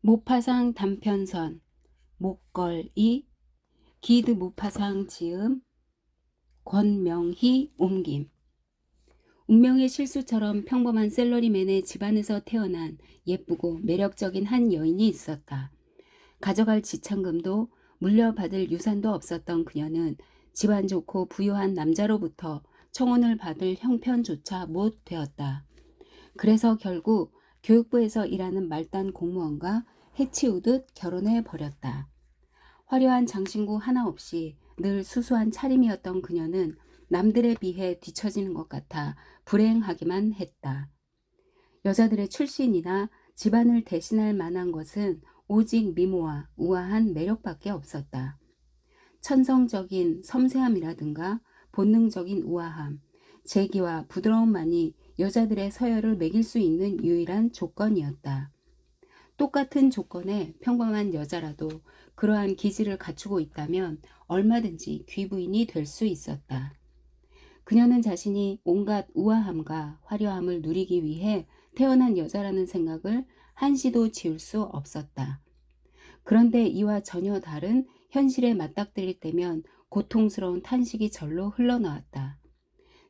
모파상 단편선 목걸이 기드 모파상 지음 권명희 옮김. 운명의 실수처럼 평범한 셀러리맨의 집안에서 태어난 예쁘고 매력적인 한 여인이 있었다. 가져갈 지참금도 물려받을 유산도 없었던 그녀는 집안 좋고 부유한 남자로부터 청혼을 받을 형편조차 못 되었다. 그래서 결국 교육부에서 일하는 말단 공무원과 해치우듯 결혼해 버렸다. 화려한 장신구 하나 없이 늘 수수한 차림이었던 그녀는 남들에 비해 뒤처지는 것 같아 불행하기만 했다. 여자들의 출신이나 집안을 대신할 만한 것은 오직 미모와 우아한 매력밖에 없었다. 천성적인 섬세함이라든가 본능적인 우아함, 재기와 부드러움만이 여자들의 서열을 매길 수 있는 유일한 조건이었다. 똑같은 조건의 평범한 여자라도 그러한 기질을 갖추고 있다면 얼마든지 귀부인이 될 수 있었다. 그녀는 자신이 온갖 우아함과 화려함을 누리기 위해 태어난 여자라는 생각을 한시도 지울 수 없었다. 그런데 이와 전혀 다른 현실에 맞닥뜨릴 때면 고통스러운 탄식이 절로 흘러나왔다.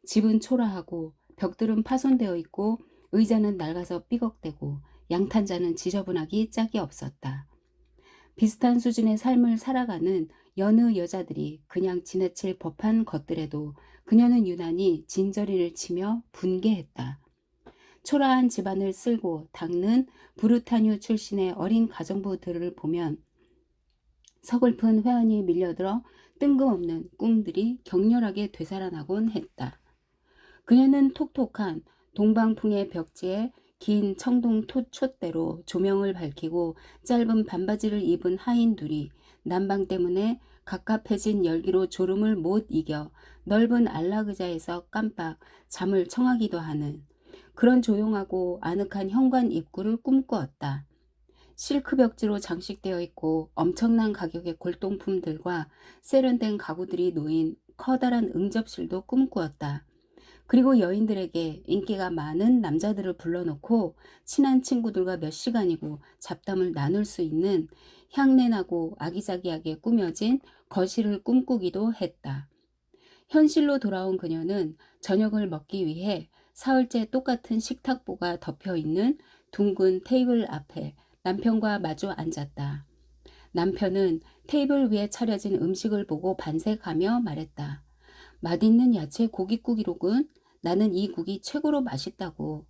집은 초라하고 벽들은 파손되어 있고 의자는 낡아서 삐걱대고 양탄자는 지저분하기 짝이 없었다. 비슷한 수준의 삶을 살아가는 여느 여자들이 그냥 지나칠 법한 것들에도 그녀는 유난히 진저리를 치며 분개했다. 초라한 집안을 쓸고 닦는 브루타뉴 출신의 어린 가정부들을 보면 서글픈 회한이 밀려들어 뜬금없는 꿈들이 격렬하게 되살아나곤 했다. 그녀는 톡톡한 동방풍의 벽지에 긴 청동 촛대로 조명을 밝히고 짧은 반바지를 입은 하인 둘이 난방 때문에 갑갑해진 열기로 졸음을 못 이겨 넓은 안락의자에서 깜빡 잠을 청하기도 하는 그런 조용하고 아늑한 현관 입구를 꿈꾸었다. 실크 벽지로 장식되어 있고 엄청난 가격의 골동품들과 세련된 가구들이 놓인 커다란 응접실도 꿈꾸었다. 그리고 여인들에게 인기가 많은 남자들을 불러놓고 친한 친구들과 몇 시간이고 잡담을 나눌 수 있는 향내나고 아기자기하게 꾸며진 거실을 꿈꾸기도 했다. 현실로 돌아온 그녀는 저녁을 먹기 위해 사흘째 똑같은 식탁보가 덮여있는 둥근 테이블 앞에 남편과 마주 앉았다. 남편은 테이블 위에 차려진 음식을 보고 반색하며 말했다. 맛있는 야채 고깃국이로군. 나는 이 국이 최고로 맛있다고.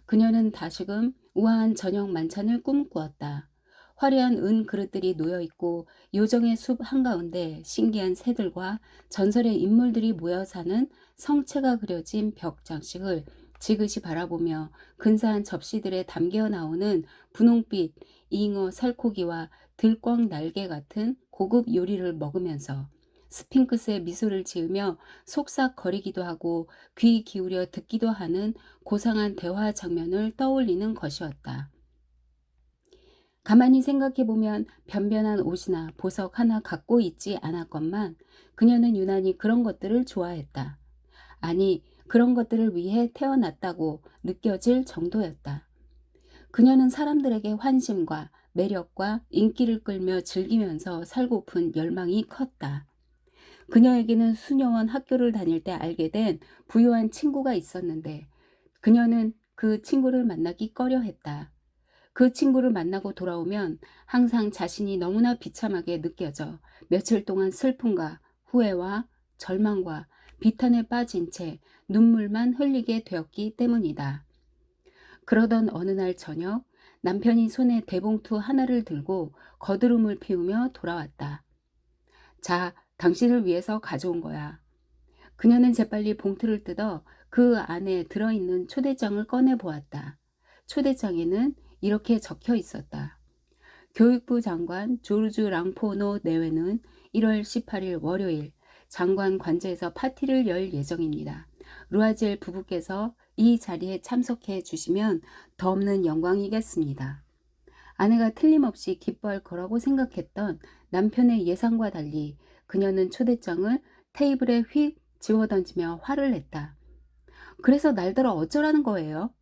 그녀는 다시금 우아한 저녁 만찬을 꿈꾸었다. 화려한 은 그릇들이 놓여있고 요정의 숲 한가운데 신기한 새들과 전설의 인물들이 모여 사는 성체가 그려진 벽 장식을 지그시 바라보며 근사한 접시들에 담겨 나오는 분홍빛 잉어 살코기와 들꽝 날개 같은 고급 요리를 먹으면서 스핑크스의 미소를 지으며 속삭거리기도 하고 귀 기울여 듣기도 하는 고상한 대화 장면을 떠올리는 것이었다. 가만히 생각해보면 변변한 옷이나 보석 하나 갖고 있지 않았건만 그녀는 유난히 그런 것들을 좋아했다. 아니, 그런 것들을 위해 태어났다고 느껴질 정도였다. 그녀는 사람들에게 환심과 매력과 인기를 끌며 즐기면서 살고픈 열망이 컸다. 그녀에게는 수녀원 학교를 다닐 때 알게 된 부유한 친구가 있었는데 그녀는 그 친구를 만나기 꺼려했다. 그 친구를 만나고 돌아오면 항상 자신이 너무나 비참하게 느껴져 며칠 동안 슬픔과 후회와 절망과 비탄에 빠진 채 눈물만 흘리게 되었기 때문이다. 그러던 어느 날 저녁 남편이 손에 대봉투 하나를 들고 거드름을 피우며 돌아왔다. 자, 당신을 위해서 가져온 거야. 그녀는 재빨리 봉투를 뜯어 그 안에 들어있는 초대장을 꺼내보았다. 초대장에는 이렇게 적혀 있었다. 교육부 장관 조르주 랑포노 내외는 1월 18일 월요일 장관 관저에서 파티를 열 예정입니다. 루아젤 부부께서 이 자리에 참석해 주시면 더없는 영광이겠습니다. 아내가 틀림없이 기뻐할 거라고 생각했던 남편의 예상과 달리 그녀는 초대장을 테이블에 휙 집어던지며 화를 냈다. 그래서 날더러 어쩌라는 거예요?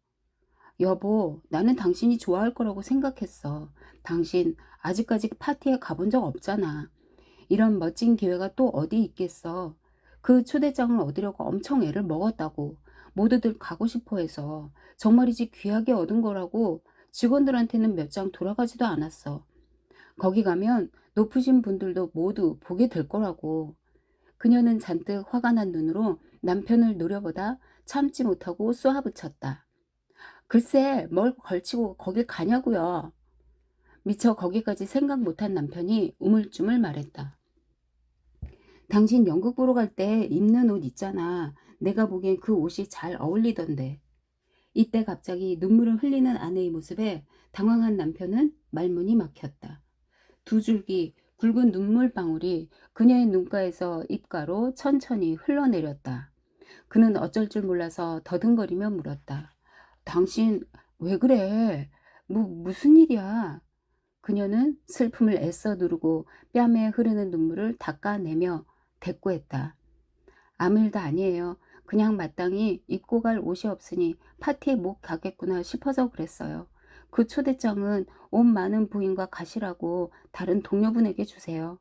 여보, 나는 당신이 좋아할 거라고 생각했어. 당신 아직까지 파티에 가본 적 없잖아. 이런 멋진 기회가 또 어디 있겠어. 그 초대장을 얻으려고 엄청 애를 먹었다고. 모두들 가고 싶어 해서. 정말이지 귀하게 얻은 거라고. 직원들한테는 몇 장 돌아가지도 않았어. 거기 가면 높으신 분들도 모두 보게 될 거라고. 그녀는 잔뜩 화가 난 눈으로 남편을 노려보다 참지 못하고 쏘아붙였다. 글쎄, 뭘 걸치고 거길 가냐고요. 미처 거기까지 생각 못한 남편이 우물쭈물 말했다. 당신 연극 보러 갈 때 입는 옷 있잖아. 내가 보기엔 그 옷이 잘 어울리던데. 이때 갑자기 눈물을 흘리는 아내의 모습에 당황한 남편은 말문이 막혔다. 두 줄기 굵은 눈물방울이 그녀의 눈가에서 입가로 천천히 흘러내렸다. 그는 어쩔 줄 몰라서 더듬거리며 물었다. 당신 왜 그래? 무슨 일이야? 그녀는 슬픔을 애써 누르고 뺨에 흐르는 눈물을 닦아내며 대꾸했다. 아무 일도 아니에요. 그냥 마땅히 입고 갈 옷이 없으니 파티에 못 가겠구나 싶어서 그랬어요. 그 초대장은 옷 많은 부인과 가시라고 다른 동료분에게 주세요.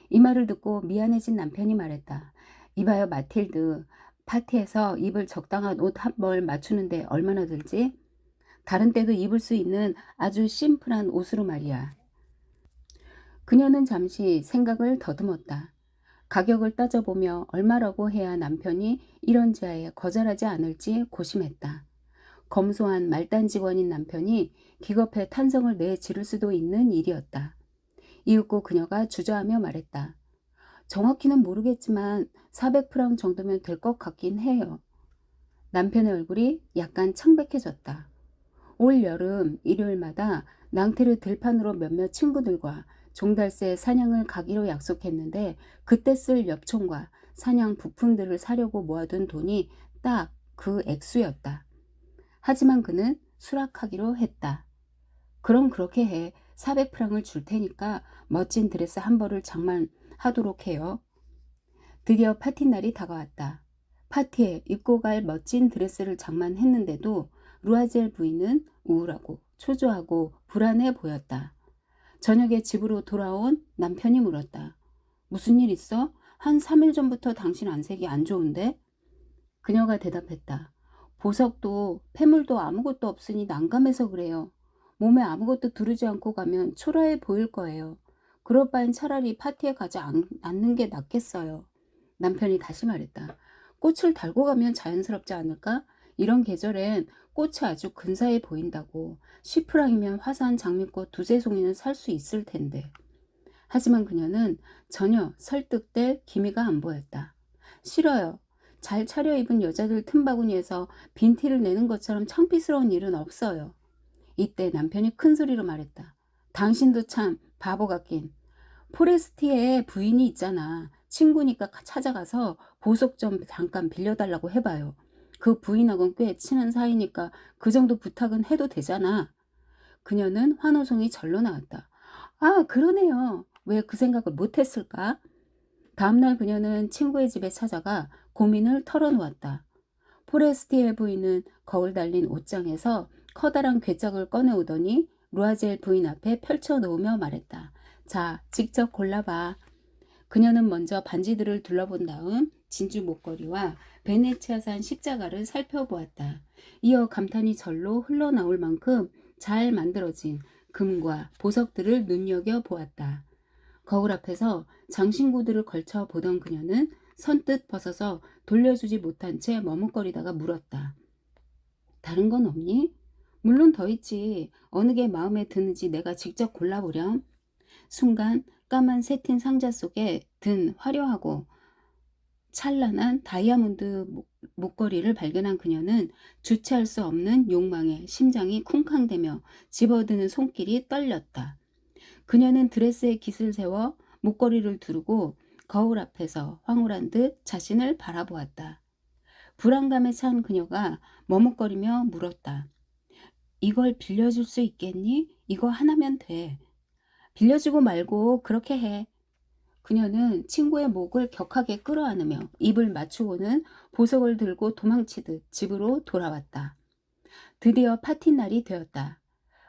이 말을 듣고 미안해진 남편이 말했다. 이봐요, 마틸드. 파티에서 입을 적당한 옷 한 벌 맞추는데 얼마나 들지? 다른 때도 입을 수 있는 아주 심플한 옷으로 말이야. 그녀는 잠시 생각을 더듬었다. 가격을 따져보며 얼마라고 해야 남편이 이런 지하에 거절하지 않을지 고심했다. 검소한 말단 직원인 남편이 기겁해 탄성을 내지를 수도 있는 일이었다. 이윽고 그녀가 주저하며 말했다. 정확히는 모르겠지만 400프랑 정도면 될 것 같긴 해요. 남편의 얼굴이 약간 창백해졌다. 올 여름 일요일마다 낭테르 들판으로 몇몇 친구들과 종달새 사냥을 가기로 약속했는데 그때 쓸 엽총과 사냥 부품들을 사려고 모아둔 돈이 딱 그 액수였다. 하지만 그는 수락하기로 했다. 그럼 그렇게 해. 400프랑을 줄 테니까 멋진 드레스 한 벌을 장만하도록 해요. 드디어 파티 날이 다가왔다. 파티에 입고 갈 멋진 드레스를 장만했는데도 루아젤 부인은 우울하고 초조하고 불안해 보였다. 저녁에 집으로 돌아온 남편이 물었다. 무슨 일 있어? 한 3일 전부터 당신 안색이 안 좋은데? 그녀가 대답했다. 보석도 폐물도 아무것도 없으니 난감해서 그래요. 몸에 아무것도 두르지 않고 가면 초라해 보일 거예요. 그럴 바엔 차라리 파티에 가지 않는 게 낫겠어요. 남편이 다시 말했다. 꽃을 달고 가면 자연스럽지 않을까? 이런 계절엔 꽃이 아주 근사해 보인다고. 10프랑이면 화사한 장미꽃 두세 송이는 살 수 있을 텐데. 하지만 그녀는 전혀 설득될 기미가 안 보였다. 싫어요. 잘 차려입은 여자들 틈바구니에서 빈티를 내는 것처럼 창피스러운 일은 없어요. 이때 남편이 큰 소리로 말했다. 당신도 참 바보 같긴. 포레스티에 부인이 있잖아. 친구니까 찾아가서 보석 좀 잠깐 빌려달라고 해봐요. 그 부인하고는 꽤 친한 사이니까 그 정도 부탁은 해도 되잖아. 그녀는 환호성이 절로 나왔다. 아, 그러네요. 왜 그 생각을 못했을까? 다음날 그녀는 친구의 집에 찾아가 고민을 털어놓았다. 포레스티에 부인은 거울 달린 옷장에서 커다란 괴짝을 꺼내오더니 루아젤 부인 앞에 펼쳐놓으며 말했다. 자, 직접 골라봐. 그녀는 먼저 반지들을 둘러본 다음 진주 목걸이와 베네치아산 십자가를 살펴보았다. 이어 감탄이 절로 흘러나올 만큼 잘 만들어진 금과 보석들을 눈여겨보았다. 거울 앞에서 장신구들을 걸쳐 보던 그녀는 선뜻 벗어서 돌려주지 못한 채 머뭇거리다가 물었다. 다른 건 없니? 물론 더 있지. 어느 게 마음에 드는지 내가 직접 골라보렴. 순간 까만 새틴 상자 속에 든 화려하고 찬란한 다이아몬드 목걸이를 발견한 그녀는 주체할 수 없는 욕망에 심장이 쿵쾅대며 집어드는 손길이 떨렸다. 그녀는 드레스에 깃을 세워 목걸이를 두르고 거울 앞에서 황홀한 듯 자신을 바라보았다. 불안감에 찬 그녀가 머뭇거리며 물었다. 이걸 빌려줄 수 있겠니? 이거 하나면 돼. 빌려주고 말고 그렇게 해. 그녀는 친구의 목을 격하게 끌어안으며 입을 맞추고는 보석을 들고 도망치듯 집으로 돌아왔다. 드디어 파티 날이 되었다.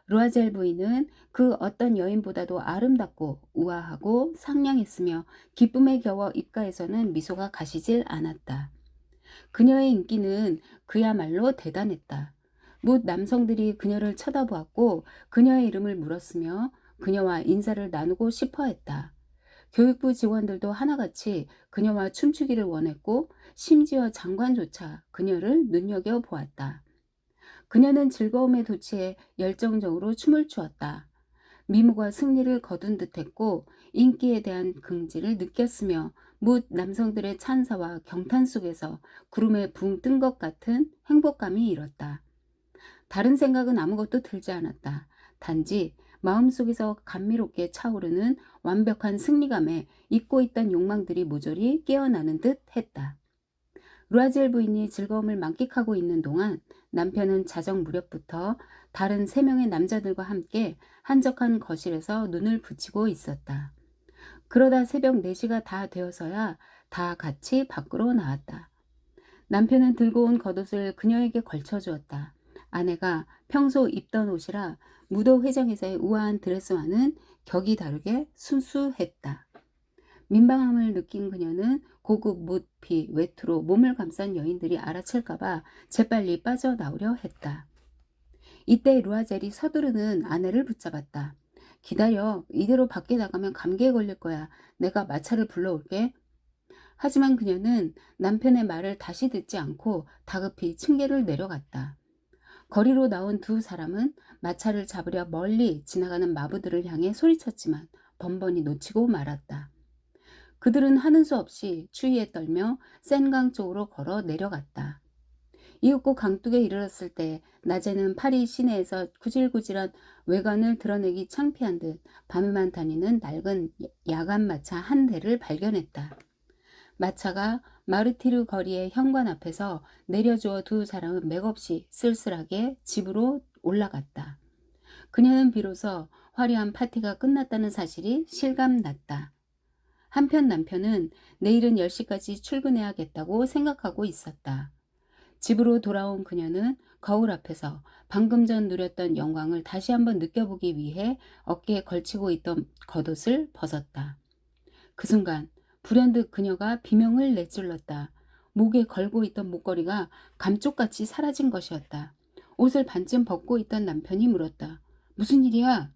루아젤 부인은 그 어떤 여인보다도 아름답고 우아하고 상냥했으며 기쁨에 겨워 입가에서는 미소가 가시질 않았다. 그녀의 인기는 그야말로 대단했다. 뭇 남성들이 그녀를 쳐다보았고 그녀의 이름을 물었으며 그녀와 인사를 나누고 싶어 했다. 교육부 직원들도 하나같이 그녀와 춤추기를 원했고 심지어 장관조차 그녀를 눈여겨보았다. 그녀는 즐거움에 도취해 열정적으로 춤을 추었다. 미모가 승리를 거둔 듯했고 인기에 대한 긍지를 느꼈으며 뭇 남성들의 찬사와 경탄 속에서 구름에 붕 뜬 것 같은 행복감이 일었다. 다른 생각은 아무것도 들지 않았다. 단지 마음속에서 감미롭게 차오르는 완벽한 승리감에 잊고 있던 욕망들이 모조리 깨어나는 듯 했다. 루아젤 부인이 즐거움을 만끽하고 있는 동안 남편은 자정 무렵부터 다른 3명의 남자들과 함께 한적한 거실에서 눈을 붙이고 있었다. 그러다 새벽 4시가 다 되어서야 다 같이 밖으로 나왔다. 남편은 들고 온 겉옷을 그녀에게 걸쳐주었다. 아내가 평소 입던 옷이라 무도 회장에서의 우아한 드레스와는 격이 다르게 순수했다. 민망함을 느낀 그녀는 고급 뭇피 외투로 몸을 감싼 여인들이 알아챌까봐 재빨리 빠져나오려 했다. 이때 루아젤이 서두르는 아내를 붙잡았다. 기다려. 이대로 밖에 나가면 감기에 걸릴 거야. 내가 마차를 불러올게. 하지만 그녀는 남편의 말을 다시 듣지 않고 다급히 층계를 내려갔다. 거리로 나온 두 사람은 마차를 잡으려 멀리 지나가는 마부들을 향해 소리쳤지만 번번이 놓치고 말았다. 그들은 하는 수 없이 추위에 떨며 센강 쪽으로 걸어 내려갔다. 이윽고 강둑에 이르렀을 때 낮에는 파리 시내에서 구질구질한 외관을 드러내기 창피한 듯 밤에만 다니는 낡은 야간 마차 한 대를 발견했다. 마차가 마르티르 거리의 현관 앞에서 내려주어 두 사람은 맥없이 쓸쓸하게 집으로 올라갔다. 그녀는 비로소 화려한 파티가 끝났다는 사실이 실감났다. 한편 남편은 내일은 10시까지 출근해야겠다고 생각하고 있었다. 집으로 돌아온 그녀는 거울 앞에서 방금 전 누렸던 영광을 다시 한번 느껴보기 위해 어깨에 걸치고 있던 겉옷을 벗었다. 그 순간 불현듯 그녀가 비명을 내질렀다. 목에 걸고 있던 목걸이가 감쪽같이 사라진 것이었다. 옷을 반쯤 벗고 있던 남편이 물었다. 무슨 일이야?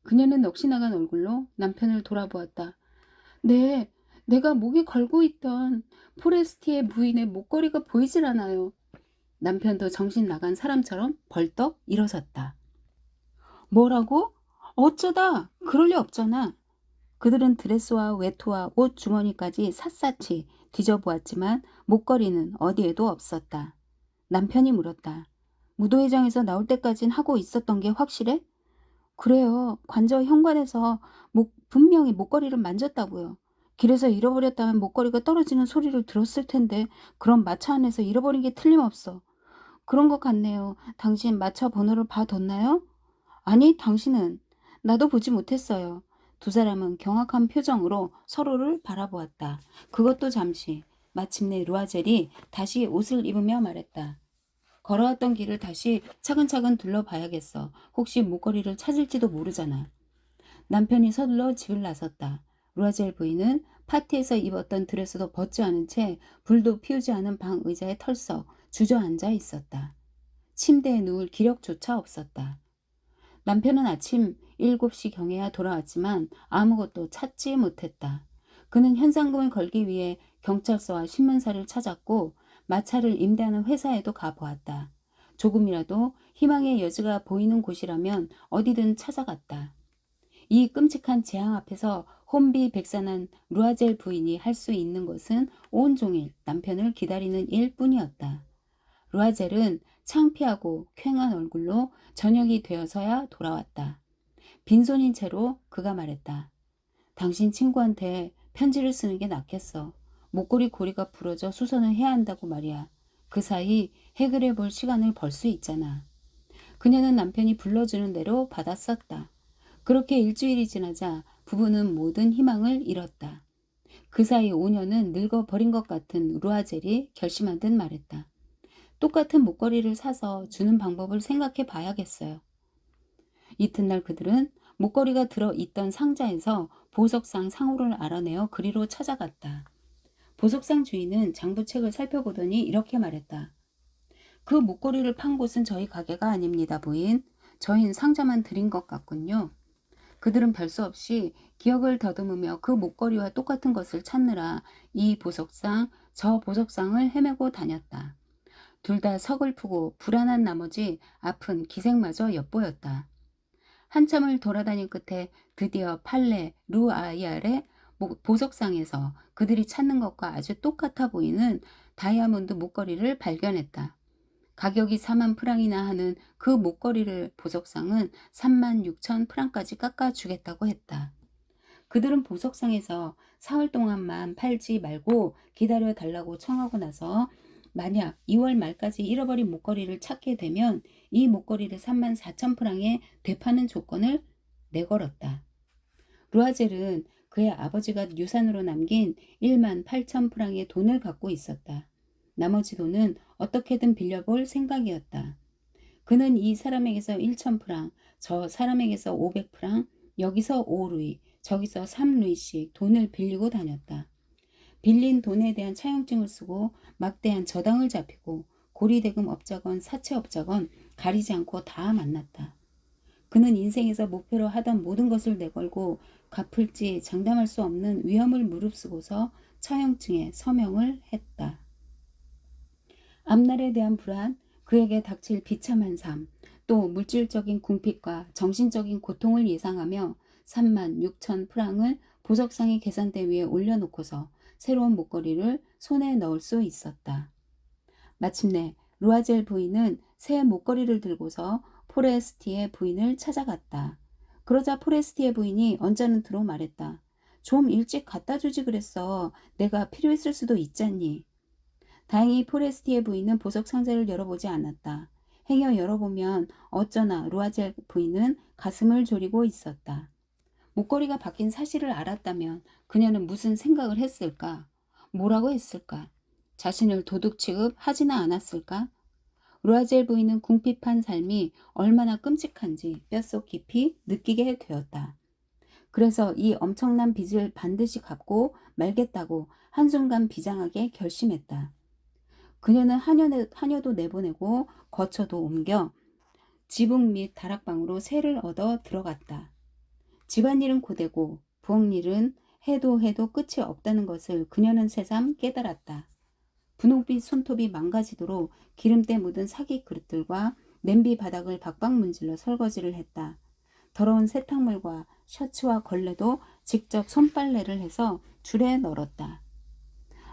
그녀는 넋이 나간 얼굴로 남편을 돌아보았다. 네, 내가 목에 걸고 있던 포레스티의 부인의 목걸이가 보이질 않아요. 남편도 정신 나간 사람처럼 벌떡 일어섰다. 뭐라고? 어쩌다? 그럴 리 없잖아. 그들은 드레스와 외투와 옷 주머니까지 샅샅이 뒤져보았지만 목걸이는 어디에도 없었다. 남편이 물었다. 무도회장에서 나올 때까진 하고 있었던 게 확실해? 그래요. 관저 현관에서 분명히 목걸이를 만졌다고요. 길에서 잃어버렸다면 목걸이가 떨어지는 소리를 들었을 텐데 그럼 마차 안에서 잃어버린 게 틀림없어. 그런 것 같네요. 당신 마차 번호를 봐뒀나요? 아니, 당신은? 나도 보지 못했어요. 두 사람은 경악한 표정으로 서로를 바라보았다. 그것도 잠시. 마침내 루아젤이 다시 옷을 입으며 말했다. 걸어왔던 길을 다시 차근차근 둘러봐야겠어. 혹시 목걸이를 찾을지도 모르잖아. 남편이 서둘러 집을 나섰다. 루아젤 부인은 파티에서 입었던 드레스도 벗지 않은 채 불도 피우지 않은 방 의자에 털썩 주저앉아 있었다. 침대에 누울 기력조차 없었다. 남편은 아침 7시경에야 돌아왔지만 아무것도 찾지 못했다. 그는 현상금을 걸기 위해 경찰서와 신문사를 찾았고 마차를 임대하는 회사에도 가보았다. 조금이라도 희망의 여지가 보이는 곳이라면 어디든 찾아갔다. 이 끔찍한 재앙 앞에서 혼비백산한 루아젤 부인이 할 수 있는 것은 온종일 남편을 기다리는 일뿐이었다. 루아젤은 창피하고 퀭한 얼굴로 저녁이 되어서야 돌아왔다. 빈손인 채로 그가 말했다. 당신 친구한테 편지를 쓰는 게 낫겠어. 목걸이 고리가 부러져 수선을 해야 한다고 말이야. 그 사이 해결해 볼 시간을 벌 수 있잖아. 그녀는 남편이 불러주는 대로 받아 썼다. 그렇게 일주일이 지나자 부부는 모든 희망을 잃었다. 그 사이 5년은 늙어버린 것 같은 루아젤이 결심한 듯 말했다. 똑같은 목걸이를 사서 주는 방법을 생각해 봐야겠어요. 이튿날 그들은 목걸이가 들어있던 상자에서 보석상 상호를 알아내어 그리로 찾아갔다. 보석상 주인은 장부책을 살펴보더니 이렇게 말했다. 그 목걸이를 판 곳은 저희 가게가 아닙니다, 부인. 저희는 상자만 드린 것 같군요. 그들은 별 수 없이 기억을 더듬으며 그 목걸이와 똑같은 것을 찾느라 이 보석상, 저 보석상을 헤매고 다녔다. 둘 다 서글프고 불안한 나머지 아픈 기색마저 엿보였다. 한참을 돌아다닌 끝에 드디어 팔레 루아이알의 보석상에서 그들이 찾는 것과 아주 똑같아 보이는 다이아몬드 목걸이를 발견했다. 가격이 4만 프랑이나 하는 그 목걸이를 보석상은 3만 6천 프랑까지 깎아주겠다고 했다. 그들은 보석상에서 사흘 동안만 팔지 말고 기다려 달라고 청하고 나서 만약 2월 말까지 잃어버린 목걸이를 찾게 되면 이 목걸이를 3만 4천 프랑에 되파는 조건을 내걸었다. 루아젤은 그의 아버지가 유산으로 남긴 1만 8천 프랑의 돈을 갖고 있었다. 나머지 돈은 어떻게든 빌려볼 생각이었다. 그는 이 사람에게서 1천 프랑, 저 사람에게서 500 프랑, 여기서 5루이, 저기서 3루이씩 돈을 빌리고 다녔다. 빌린 돈에 대한 차용증을 쓰고 막대한 저당을 잡히고 고리대금 업자건 사채업자건 가리지 않고 다 만났다. 그는 인생에서 목표로 하던 모든 것을 내걸고 갚을지 장담할 수 없는 위험을 무릅쓰고서 차용증에 서명을 했다. 앞날에 대한 불안, 그에게 닥칠 비참한 삶, 또 물질적인 궁핍과 정신적인 고통을 예상하며 3만 6천 프랑을 보석상의 계산대 위에 올려놓고서 새로운 목걸이를 손에 넣을 수 있었다. 마침내 루아젤 부인은 새 목걸이를 들고서 포레스티의 부인을 찾아갔다. 그러자 포레스티의 부인이 언짢은투로 말했다. 좀 일찍 갖다 주지 그랬어. 내가 필요했을 수도 있잖니. 다행히 포레스티의 부인은 보석 상자를 열어보지 않았다. 행여 열어보면 어쩌나 루아젤 부인은 가슴을 졸이고 있었다. 목걸이가 바뀐 사실을 알았다면 그녀는 무슨 생각을 했을까? 뭐라고 했을까? 자신을 도둑 취급하지는 않았을까? 루아젤 부인은 궁핍한 삶이 얼마나 끔찍한지 뼛속 깊이 느끼게 되었다. 그래서 이 엄청난 빚을 반드시 갚고 말겠다고 한순간 비장하게 결심했다. 그녀는 하녀도 내보내고 거처도 옮겨 지붕 및 다락방으로 새를 얻어 들어갔다. 집안일은 고되고 부엌일은 해도 끝이 없다는 것을 그녀는 새삼 깨달았다. 분홍빛 손톱이 망가지도록 기름때 묻은 사기 그릇들과 냄비 바닥을 박박 문질러 설거지를 했다. 더러운 세탁물과 셔츠와 걸레도 직접 손빨래를 해서 줄에 널었다.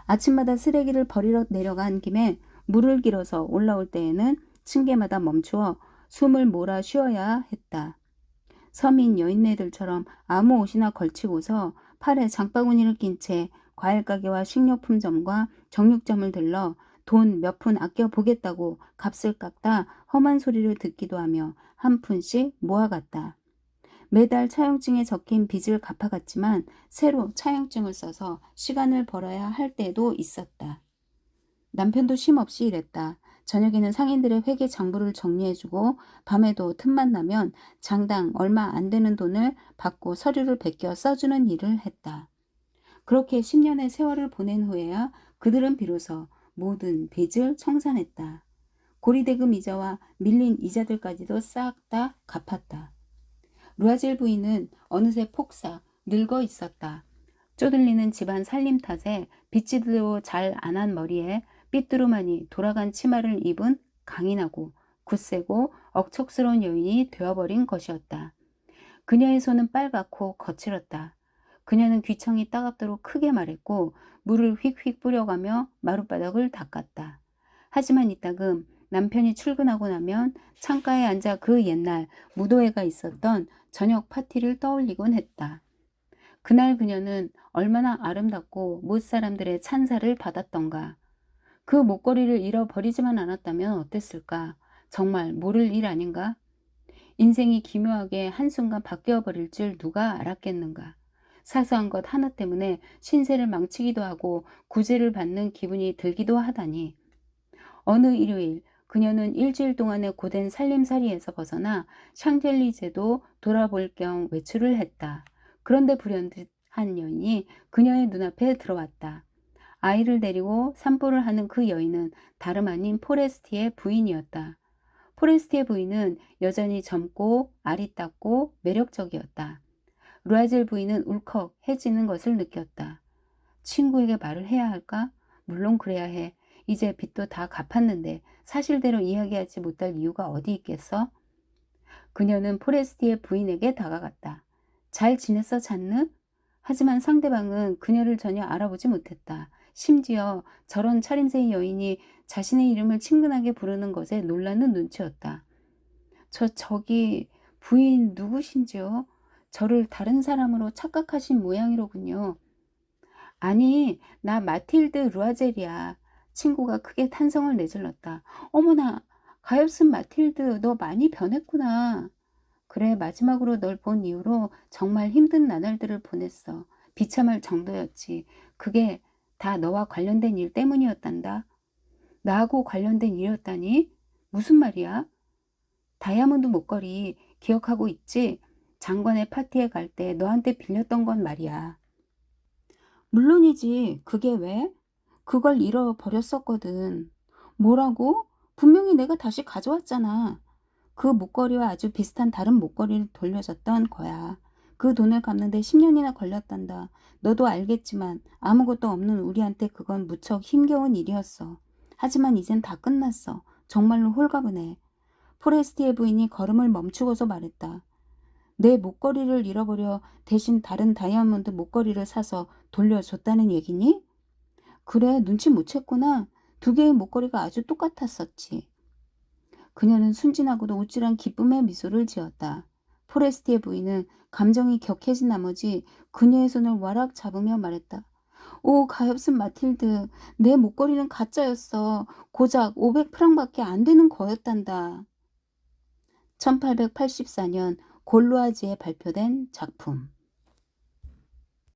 아침마다 쓰레기를 버리러 내려간 김에 물을 길어서 올라올 때에는 층계마다 멈추어 숨을 몰아 쉬어야 했다. 서민 여인네들처럼 아무 옷이나 걸치고서 팔에 장바구니를 낀 채 과일가게와 식료품점과 정육점을 들러 돈 몇 푼 아껴 보겠다고 값을 깎다 험한 소리를 듣기도 하며 한 푼씩 모아갔다. 매달 차용증에 적힌 빚을 갚아갔지만 새로 차용증을 써서 시간을 벌어야 할 때도 있었다. 남편도 쉼없이 일했다. 저녁에는 상인들의 회계 장부를 정리해주고 밤에도 틈만 나면 장당 얼마 안 되는 돈을 받고 서류를 베껴 써주는 일을 했다. 그렇게 10년의 세월을 보낸 후에야 그들은 비로소 모든 빚을 청산했다. 고리대금 이자와 밀린 이자들까지도 싹 다 갚았다. 루아젤 부인은 어느새 폭삭 늙어 있었다. 쪼들리는 집안 살림 탓에 빗질도 잘 안 한 머리에 삐뚤어하니 돌아간 치마를 입은 강인하고 굳세고 억척스러운 여인이 되어버린 것이었다. 그녀의 손은 빨갛고 거칠었다. 그녀는 귀청이 따갑도록 크게 말했고 물을 휙휙 뿌려가며 마룻바닥을 닦았다. 하지만 이따금 남편이 출근하고 나면 창가에 앉아 그 옛날 무도회가 있었던 저녁 파티를 떠올리곤 했다. 그날 그녀는 얼마나 아름답고 못사람들의 찬사를 받았던가. 그 목걸이를 잃어버리지만 않았다면 어땠을까? 정말 모를 일 아닌가? 인생이 기묘하게 한순간 바뀌어버릴 줄 누가 알았겠는가? 사소한 것 하나 때문에 신세를 망치기도 하고 구제를 받는 기분이 들기도 하다니. 어느 일요일 그녀는 일주일 동안의 고된 살림살이에서 벗어나 샹젤리제도 돌아볼 겸 외출을 했다. 그런데 불현듯 한 여인이 그녀의 눈앞에 들어왔다. 아이를 데리고 산보를 하는 그 여인은 다름 아닌 포레스티의 부인이었다. 포레스티의 부인은 여전히 젊고 아리따고 매력적이었다. 루아젤 부인은 울컥해지는 것을 느꼈다. 친구에게 말을 해야 할까? 물론 그래야 해. 이제 빚도 다 갚았는데 사실대로 이야기하지 못할 이유가 어디 있겠어? 그녀는 포레스티의 부인에게 다가갔다. 잘 지냈어, 잔느? 하지만 상대방은 그녀를 전혀 알아보지 못했다. 심지어 저런 차림새의 여인이 자신의 이름을 친근하게 부르는 것에 놀라는 눈치였다. 저기 부인 누구신지요? 저를 다른 사람으로 착각하신 모양이로군요. 아니, 나 마틸드 루아젤이야. 친구가 크게 탄성을 내질렀다. 어머나, 가엾은 마틸드, 너 많이 변했구나. 그래, 마지막으로 널 본 이후로 정말 힘든 나날들을 보냈어. 비참할 정도였지. 그게 다 너와 관련된 일 때문이었단다. 나하고 관련된 일이었다니? 무슨 말이야? 다이아몬드 목걸이 기억하고 있지? 장관의 파티에 갈 때 너한테 빌렸던 건 말이야. 물론이지. 그게 왜? 그걸 잃어버렸었거든. 뭐라고? 분명히 내가 다시 가져왔잖아. 그 목걸이와 아주 비슷한 다른 목걸이를 돌려줬던 거야. 그 돈을 갚는데 10년이나 걸렸단다. 너도 알겠지만 아무것도 없는 우리한테 그건 무척 힘겨운 일이었어. 하지만 이젠 다 끝났어. 정말로 홀가분해. 포레스티의 부인이 걸음을 멈추고서 말했다. 내 목걸이를 잃어버려 대신 다른 다이아몬드 목걸이를 사서 돌려줬다는 얘기니? 그래, 눈치 못 챘구나. 두 개의 목걸이가 아주 똑같았었지. 그녀는 순진하고도 우쭐한 기쁨의 미소를 지었다. 포레스티의 부인은 감정이 격해진 나머지 그녀의 손을 와락 잡으며 말했다. 오, 가엾은 마틸드. 내 목걸이는 가짜였어. 고작 500프랑밖에 안 되는 거였단다. 1884년 골루아지에 발표된 작품.